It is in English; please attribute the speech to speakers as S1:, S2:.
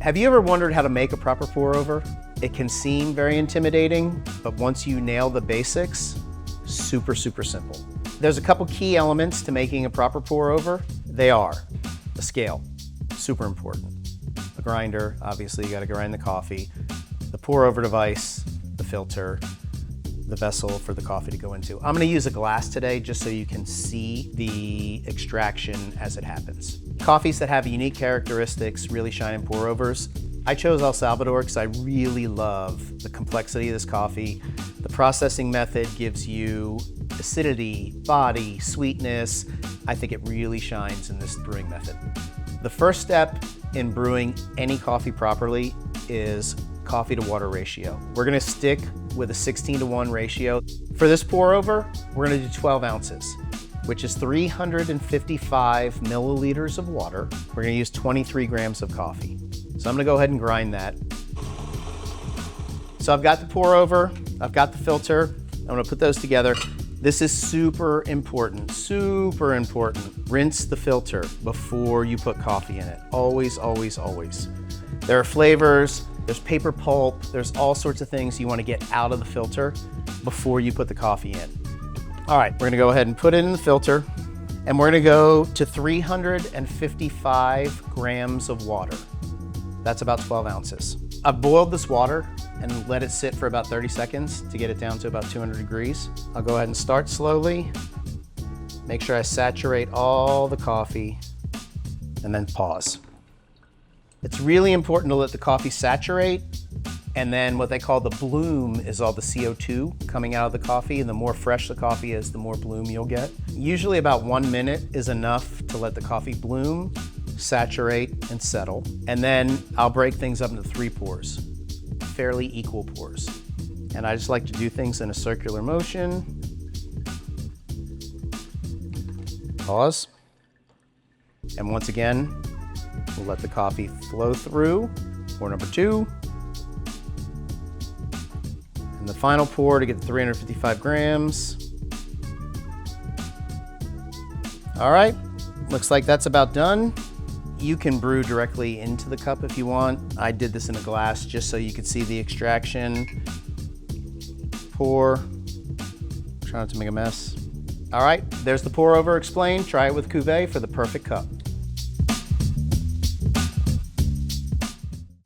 S1: Have you ever wondered how to make a proper pour over? It can seem very intimidating, but once you nail the basics, super simple. There's a couple key elements to making a proper pour over. They are a scale, super important. A grinder, obviously you gotta grind the coffee. The pour over device, the filter, the vessel for the coffee to go into. I'm gonna use a glass today just so you can see the extraction as it happens. Coffees that have unique characteristics really shine in pour overs. I chose El Salvador because I really love the complexity of this coffee. The processing method gives you acidity, body, sweetness. I think it really shines in this brewing method. The first step in brewing any coffee properly is coffee to water ratio. We're gonna stick with a 16:1 ratio. For this pour over, we're gonna do 12 ounces, which is 355 milliliters of water. We're gonna use 23 grams of coffee. So I'm gonna go ahead and grind that. So I've got the pour over, I've got the filter. I'm gonna put those together. This is super important, super important. Rinse the filter before you put coffee in it. Always, always, always. There are flavors, there's paper pulp, there's all sorts of things you wanna get out of the filter before you put the coffee in. All right, we're gonna go ahead and put it in the filter, and we're gonna go to 355 grams of water. That's about 12 ounces. I've boiled this water and let it sit for about 30 seconds to get it down to about 200 degrees. I'll go ahead and start slowly, make sure I saturate all the coffee, and then pause. It's really important to let the coffee saturate, and then what they call the bloom is all the CO2 coming out of the coffee, and the more fresh the coffee is, the more bloom you'll get. Usually about 1 minute is enough to let the coffee bloom, saturate, and settle. And then I'll break things up into 3 pours, fairly equal pours. And I just like to do things in a circular motion. Pause. And once again, we'll let the coffee flow through. Pour number 2. And the final pour to get to 355 grams. All right, looks like that's about done. You can brew directly into the cup if you want. I did this in a glass just so you could see the extraction. Pour, try not to make a mess. All right, there's the pour over explained. Try it with Cuvée for the perfect cup.